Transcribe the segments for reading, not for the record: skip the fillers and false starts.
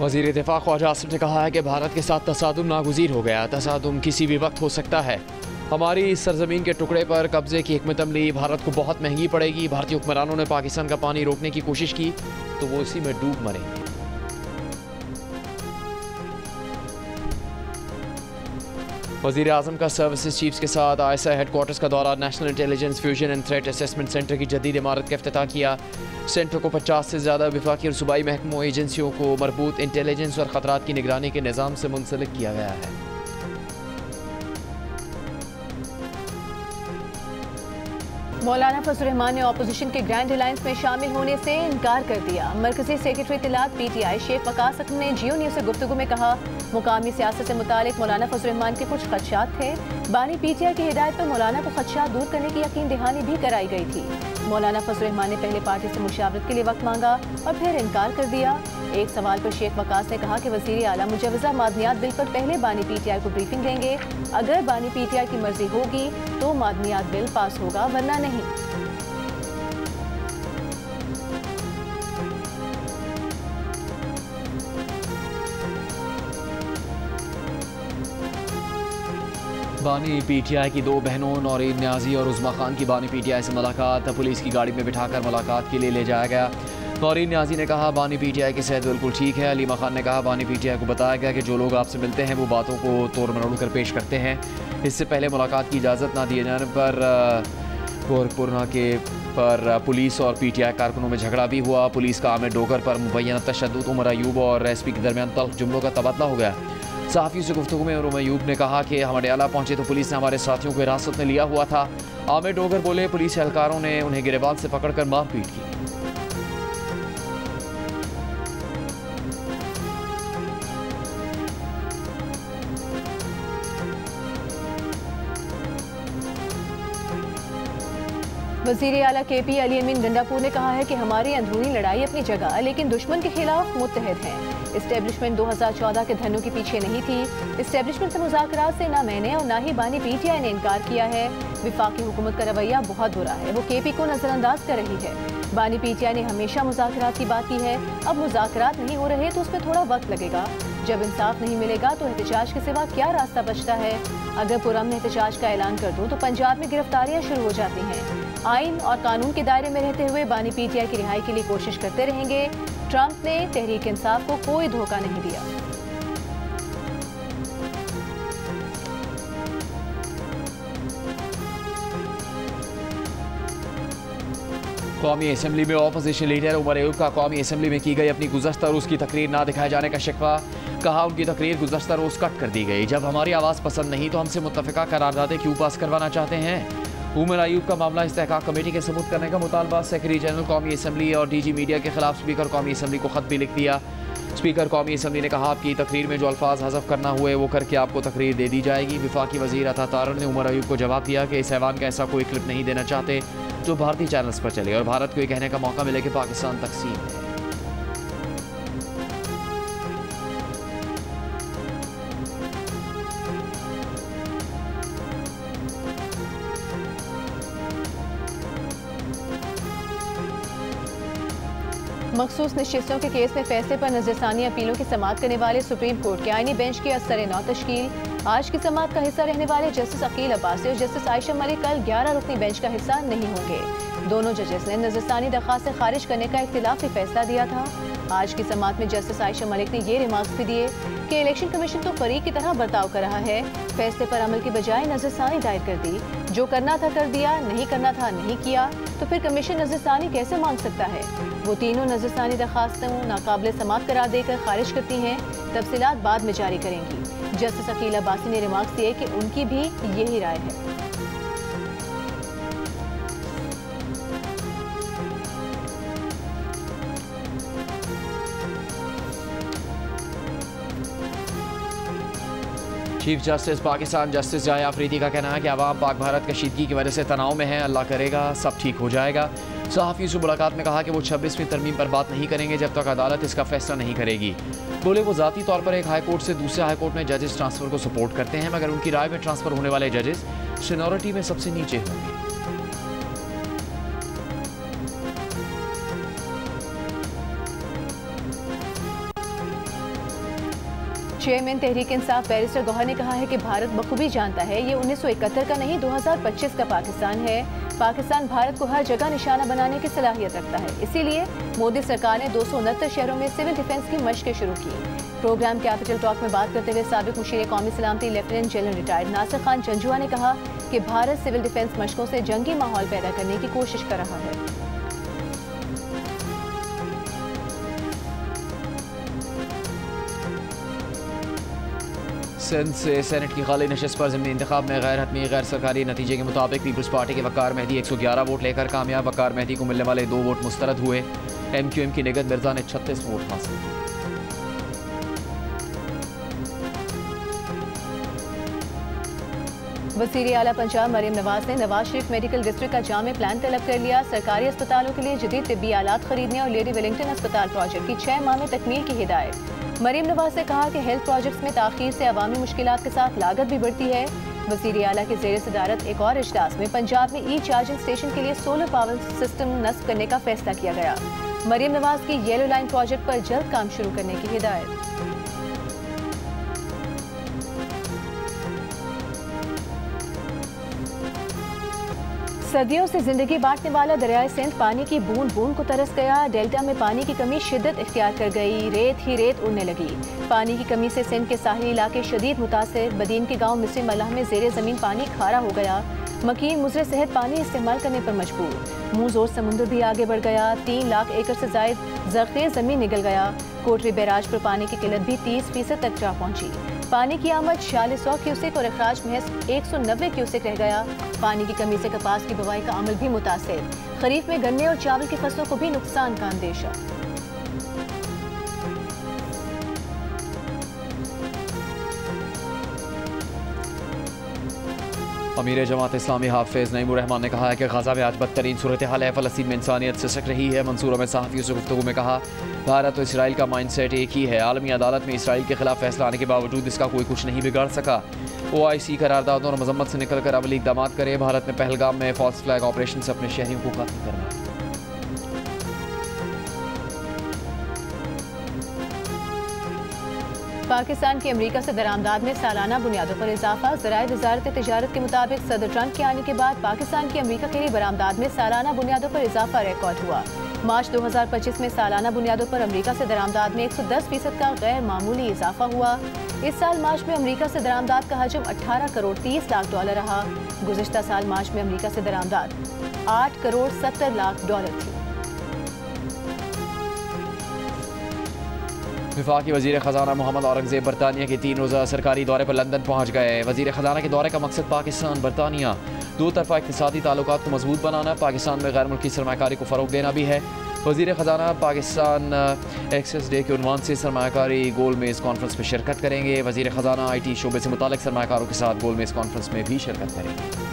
वज़ीर दिफ़ा ख्वाजा आसिम ने कहा है कि भारत के साथ तसादुम नागुज़ीर हो गया। तसादुम किसी भी वक्त हो सकता है। हमारी इस सरजमीन के टुकड़े पर कब्ज़े की हिकमत अमली भारत को बहुत महंगी पड़ेगी। भारतीय हुक्मरानों ने पाकिस्तान का पानी रोकने की कोशिश की तो वो इसी में डूब मरेंगे। वज़ीर आज़म का सर्विसेज चीफ्स के साथ ISI हेडक्वार्टर्स का दौरा। National intelligence fusion and threat assessment centre की जदीद इमारत का इफ्तिताह किया। सेंटर को 50 से ज़्यादा वफाकी और सूबाई महकमों एजेंसियों को मरबूत इंटेलिजेंस और ख़तरात की निगरानी के निज़ाम से मुंसलिक किया गया है। मौलाना फजल रहमान ने अपोजिशन के ग्रैंड अलायंस में शामिल होने से इनकार कर दिया। मरकजी सेक्रेटरी इत्तलात PTI शेख वकास अख्तर ने जियो न्यूज़ से गुफ्तगू में कहा, मुकामी सियासत से मुतालिक मौलाना फजल रहमान के कुछ खदशात थे। बानी PTI की हिदायत पर मौलाना को खदशात दूर करने की यकीन दहानी भी कराई गई थी। मौलाना फजल रहमान ने पहले पार्टी से मुशावरत के लिए वक्त मांगा और फिर इनकार कर दिया। एक सवाल पर शेख वकास ने कहा कि वज़ीर आला मुजवज़ा मादनियात बिल पर पहले बानी PTI को ब्रीफिंग देंगे। अगर बानी PTI की मर्जी होगी तो मादनियात बिल पास होगा, वरना नहीं। बानी PTI की दो बहनों नौरीन न्याजी और उज़मा खान की बानी PTI से मुलाकात। पुलिस की गाड़ी में बिठाकर मुलाकात के लिए ले जाया गया। नौरीन न्याजी ने कहा, बानी PTI की सेहत बिल्कुल ठीक है। अलीमा खान ने कहा, बानी PTI को बताया गया कि जो लोग आपसे मिलते हैं वो बातों को तोड़ मरोड़ कर पेश करते हैं। इससे पहले मुलाकात की इजाज़त ना दिए जाने पर गोरखपुर नाके पर पुलिस और PTI कारकुनों में झगड़ा भी हुआ। पुलिस का आमिर डोगर पर मुबैना तशद्दुद उमर अयूब और SP के दरमियान तल्ख जुमलों का तबादला हो गया। सहाफ़ियों से गुफ्तगू में उमर अयूब ने कहा कि हम अडयाला पहुंचे तो पुलिस ने हमारे साथियों को हिरासत में लिया हुआ था। आमिर डोगर बोले, पुलिस एहलकारों ने उन्हें गिरेबान से पकड़कर मारपीट की। वज़ीर आला KP अली अमीन गंडापुर ने कहा है कि हमारी अंदरूनी लड़ाई अपनी जगह, लेकिन दुश्मन के खिलाफ मुत्तहद हैं। इस्टेब्लिशमेंट 2014 के धन्नों के पीछे नहीं थी। इस्टेब्लिशमेंट से मुज़ाकरात से ना मैंने और ना ही बानी PTI ने इनकार किया है। विफाकी हुकूमत का रवैया बहुत बुरा है, वो KP को नज़रअंदाज कर रही है। बानी PTI ने हमेशा मुज़ाकरात की बात की है। अब मुज़ाकरात नहीं हो रहे तो उसमें थोड़ा वक्त लगेगा। जब इंसाफ नहीं मिलेगा तो एहतजाज के सिवा क्या रास्ता बचता है। अगर पुरअमन एहतजाज का ऐलान कर दो तो पंजाब में गिरफ्तारियां शुरू हो जाती हैं। आइन और कानून के दायरे में रहते हुए बानी PTI की रिहाई के लिए कोशिश करते रहेंगे। ट्रंप ने तहरीक इंसाफ को कोई धोखा नहीं दिया। कौमी असम्बली में अपोजिशन लीडर उमर अयूब का कौमी असम्बली में की गई अपनी गुज़श्ता रोज़ की तकरीर ना दिखाए जाने का शिकवा। कहा, उनकी तकरीर गुज़श्ता रोज़ कट कर दी गई। जब हमारी आवाज़ पसंद नहीं तो हमसे मुत्तफ़िका करारदादें क्यों पास करवाना चाहते हैं। उमर अयूब का मामला इस्तेहकाक कमेटी के सबूत करने का मुतालबा। सेक्रेटरी जनरल कौमी असम्बली और DG मीडिया के खिलाफ स्पीकर कौमी असम्बली को खत भी लिख दिया। स्पीकर कौमी असम्बली ने कहा, आपकी तकरीर में जो अल्फाज हज़फ करना हुए वो करके आपको तकरीर दे दी जाएगी। विफाकी वज़ीर अता तारड़ ने उमर अयूब को जवाब दिया कि इस ऐवान का ऐसा कोई क्लिप नहीं देना चाहते जो भारतीय चैनल्स पर चले और भारत को ये कहने का मौका मिले कि पाकिस्तान तकसीम है। मखसूस नशिस्तों के केस में फैसले पर नजरसानी अपीलों की समाअत करने वाले सुप्रीम कोर्ट के आईनी बेंच की असर नौ तश्कील। आज की समाअत का हिस्सा रहने वाले जस्टिस अकील अब्बासी और जस्टिस आयशा मलिक कल 11 रुकनी बेंच का हिस्सा नहीं होंगे। दोनों जजेस ने नजरसानी दरख्वास्त खारिज करने का इख्तिलाफी फैसला दिया था। आज की समाअत में जस्टिस आयशा मलिक ने ये रिमार्क्स भी दिए कि इलेक्शन कमीशन तो फरीक की तरह बर्ताव कर रहा है। फैसले पर अमल की बजाय नजरसानी दायर कर दी। जो करना था कर दिया, नहीं करना था नहीं किया, तो फिर कमीशन नजरसानी कैसे मांग सकता है। वो तीनों नजरसानी दरखास्तों नाकाबिल समाअत करार देकर खारिज करती हैं। तफसीलात बाद में जारी करेंगी। जस्टिस अकील अब्बासी ने रिमार्क्स दिए कि उनकी भी यही राय है। चीफ जस्टिस पाकिस्तान जस्टिस जाया अफरीदी का कहना है कि अवाम पाक भारत कशीदगी की वजह से तनाव में है। अल्लाह करेगा सब ठीक हो जाएगा। सहाफ़ियों से मुलाकात में कहा कि वो 26वीं तरमीम पर बात नहीं करेंगे जब तक अदालत इसका फैसला नहीं करेगी। बोले, वो ज़ाती तौर पर एक हाई कोर्ट से दूसरे हाई कोर्ट में जजेस ट्रांसफ़र को सपोर्ट करते हैं, मगर उनकी राय में ट्रांसफ़र होने वाले जजेस सीनियरिटी में सबसे नीचे होंगे। चेयरमैन तहरीक इंसाफ बैरिस्टर गौहर ने कहा है कि भारत बखूबी जानता है ये 1971 का नहीं 2025 का पाकिस्तान है। पाकिस्तान भारत को हर जगह निशाना बनाने की सलाहियत रखता है, इसीलिए मोदी सरकार ने 269 शहरों में सिविल डिफेंस की मशकें शुरू की। प्रोग्राम कैपिटल टॉक में बात करते हुए साबिक मुशीर कौमी सलामती lieutenant general retired Nasir Khan Janjua ने कहा कि भारत सिविल डिफेंस मशकों से जंगी माहौल पैदा करने की कोशिश कर रहा है। सिंध से सेनेट की खाली नशस्त पर ज़मीनी इंतखाब में गैर हतमी गैर सरकारी नतीजे के मुताबिक पीपल्स पार्टी के वकार मेहदी 111 वोट लेकर कामयाब। वकार मेहदी को मिलने वाले 2 वोट मुस्तरद हुए। MQM की निगत मिर्जा ने 36 वोट हासिल किए। वज़ीर आला पंजाब मरीम नवाज ने नवाज शरीफ मेडिकल डिस्ट्रिक्ट का जामे प्लान तलब कर लिया। सरकारी अस्पतालों के लिए जदीद तिब्बी आलात खरीदने और लेडी वेलिंगटन अस्पताल प्रोजेक्ट की 6 माह में तकमील की हिदायत। मरीम नवाज ने कहा कि हेल्थ प्रोजेक्ट्स में ताख़ीर से अवामी मुश्किलात के साथ लागत भी बढ़ती है। वज़ीर आला के ज़ेर सदारत एक और इजलास में पंजाब में ई चार्जिंग स्टेशन के लिए सोलर पावर सिस्टम नस्ब करने का फैसला किया गया। मरीम नवाज की येलो लाइन प्रोजेक्ट पर जल्द काम शुरू करने की हिदायत। सदियों से जिंदगी बांटने वाला दरियाए सिंध पानी की बूंद बूंद को तरस गया। डेल्टा में पानी की कमी शिद्दत इख्तियार कर गई। रेत ही रेत उड़ने लगी। पानी की कमी से सिंध के साहिली इलाके शदीद मुतासिर। बदीन के गांव मिस्री मलाह में जेरे जमीन पानी खारा हो गया। मकीन मुजरे सेहत पानी इस्तेमाल करने पर मजबूर। मुंह जोर समुद्र भी आगे बढ़ गया। 3 लाख एकड़ से जायद ज़रख़ेज़ जमीन निगल गया। कोटरी बैराज पर पानी की किल्लत भी 30% तक जा पहुंची। पानी की आमद 4600 क्यूसेक और अखराज महज 190 क्यूसेक रह गया। पानी की कमी से कपास की बुवाई का अमल भी मुतासिर। खरीफ में गन्ने और चावल की फसलों को भी नुकसान का अंदेशा। अमीर जमात इस्लामी हाफिज़ नईमुर रहमान ने कहा है कि गजा में आज बदतरीन सूरत हाल है। फ़लस्तीन में इंसानियत सिसक रही है। मंसूरों में सहाफ़ियों से गुफ्तगू में कहा भारत और इसराइल का माइंड सेट एक ही है। आलमी अदालत में इसराइल के खिलाफ फैसला आने के बावजूद इसका कोई कुछ नहीं बिगाड़ सका। OIC करारदादों और मजम्मत से निकल कर अमली इक़दाम करे। भारत ने पहलगाम में फॉल्स फ्लैग ऑपरेशन से अपने शहरियों को खत्म करवाया। पाकिस्तान की अमरीका से दरामदाद में सालाना बुनियादों पर इजाफा। ज़राए वज़ारत तिजारत के मुताबिक सदर ट्रंप के आने के बाद पाकिस्तान की अमरीका के लिए बरामदाद में सालाना बुनियादों पर इजाफा रिकॉर्ड हुआ। मार्च 2025 में सालाना बुनियादों पर अमरीका से दरामदाद में 110% का गैर मामूली इजाफा हुआ। इस साल मार्च में अमरीका से दरामदाद का हजम 18 करोड़ 30 लाख डॉलर रहा। गुज़िश्ता साल मार्च में अमरीका से दरामदाद 8 करोड़ 70 लाख डॉलर थी। वफाकी वज़ीर ख़जाना मोहम्मद औरंगज़ेब बरतानिया के 3 रोज़ा सरकारी दौरे पर लंदन पहुँच गए। वज़ीर ख़जाना के दौरे का मकसद पाकिस्तान बरतानिया 2 तरफ़ा इक़्तिसादी ताल्लुकात को मजबूत बनाना, पाकिस्तान में गैर मुल्की सरमायाकारी को फ़रोग़ देना भी है। वज़ीर ख़जाना पाकिस्तान एक्सेस डे के उन्वान से सरमायाकारी गोल मेज़ कॉन्फ्रेंस में शिरकत करेंगे। वज़ीर ख़जाना IT शोबे से मुताल्लिक़ सरमायाकारों के साथ गोल मेज़ कॉन्फ्रेंस में भी शिरकत करेंगे।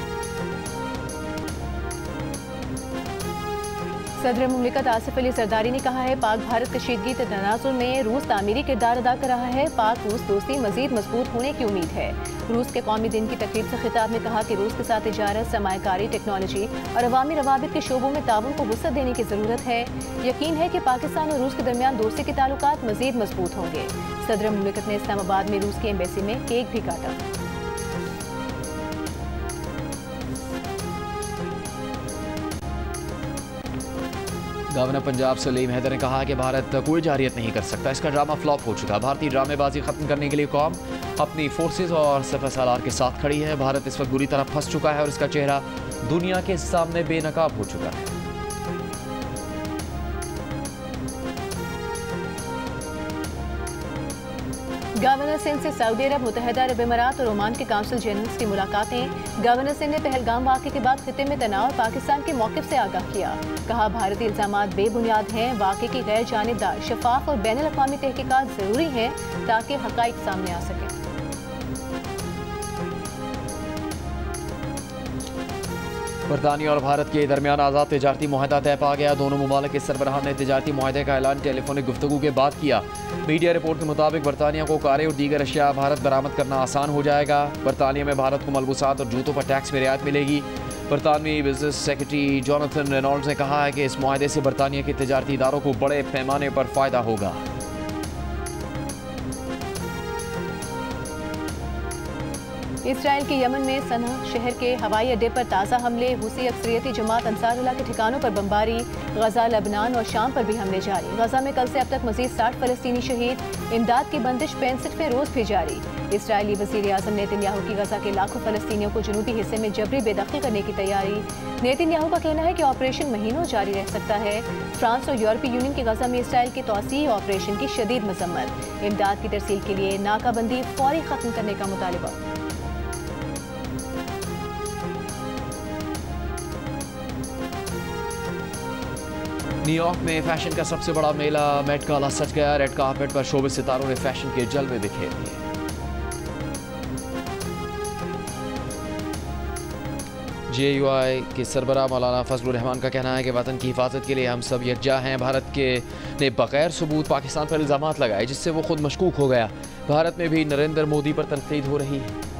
सदर मुमलिकत आसिफ अली जरदारी ने कहा है पाक भारत कशीदगी के तनाज़ुर में रूस तामीरी किरदार अदा कर रहा है। पाक रूस दोस्ती मजीद मजबूत होने की उम्मीद है। रूस के कौमी दिन की तकरीब से खिताब में कहा कि रूस के साथ तिजारत, सरमायाकारी, टेक्नोलॉजी और अवामी रवाबित के शोबों में ताउन को वुसअत देने की ज़रूरत है। यकीन है कि पाकिस्तान और रूस के दरमियान दोस्ती के ताल्लुकात मजीद मजबूत होंगे। सदर मुमलिकत ने इस्लामाबाद में रूस की एम्बेसी में केक भी काटा। गवर्नर पंजाब सलीम हैदर ने कहा कि भारत कोई जारियत नहीं कर सकता, इसका ड्रामा फ्लॉप हो चुका। भारतीय ड्रामेबाजी खत्म करने के लिए कौम अपनी फोर्सेज और SFSR के साथ खड़ी है। भारत इस वक्त बुरी तरह फंस चुका है और इसका चेहरा दुनिया के सामने बेनकाब हो चुका है। गवर्नर सिंध से सऊदी अरब, मुत्तहिदा अरब अमीरात और ओमान के काउंसिल जनरल्स की मुलाकातें। गवर्नर सिंध ने पहलगाम वाक़े के बाद खित्ते में तनाव और पाकिस्तान के मौक़िफ़ से आगाह किया। कहा भारतीय इल्ज़ामात बेबुनियाद हैं। वाक़े की गैर जानिबदार, शफाफ और बैनुल अक़वामी तहक़ीक़ात ज़रूरी हैं ताकि हक़ाइक़ सामने आ सकें। बरतानिया और भारत के दरमियान आज़ाद तिजारती मुआहदा तय पा गया। दोनों मुमालिक के सरबराहान ने तिजारती मुआहदे का ऐलान टेलीफोनिक गुफ्तगू के बाद किया। मीडिया रिपोर्ट के मुताबिक बरतानिया को कारें और दीगर अशिया भारत बरामद करना आसान हो जाएगा। बरतानिया में भारत को मलबूसात और जूतों पर टैक्स में रियायत मिलेगी। बरतानवी बिजनेस सेक्रेटरी जोनाथन रेनॉल्ड्स ने कहा है कि इस मुआहदे से बरतानिया के तिजारती इदारों को बड़े पैमाने पर फ़ायदा होगा। इसराइल के यमन में सना शहर के हवाई अड्डे पर ताज़ा हमले, हुसी अक्सरियती जमात अंसारुल्लाह के ठिकानों पर बमबारी, गजा, लबनान और शाम पर भी हमले जारी। गजा में कल से अब तक मजीद 60 फलस्तीनी शहीद, इमदाद की बंदिश 65वें रोज भी जारी। इसराइली वज़ीर आज़म नेतन्याहू की गजा के लाखों फलस्तीनियों को जनूबी हिस्से में जबरी बेदखली करने की तैयारी। नेतन्याहू का कहना है कि ऑपरेशन महीनों जारी रह सकता है। फ्रांस और यूरोपीय यूनियन की गजा में इसराइल के तौसीई ऑपरेशन की शदीद मजम्मत। इमदाद की तरसील के लिए नाकाबंदी फौरी खत्म करने का मुतालबा। न्यूयॉर्क में फैशन का सबसे बड़ा मेला मेट गाला सज गया। रेड कार्पेट पर शोबिस सितारों ने फैशन के जलवे बिखेर दिए। JUI के सरबराह मौलाना फजलुर रहमान का कहना है कि वतन की हिफाजत के लिए हम सब यकजा हैं। भारत के ने बगैर सबूत पाकिस्तान पर इल्ज़ामात लगाए जिससे वो खुद मशकूक हो गया। भारत में भी नरेंद्र मोदी पर तनकीद हो रही है।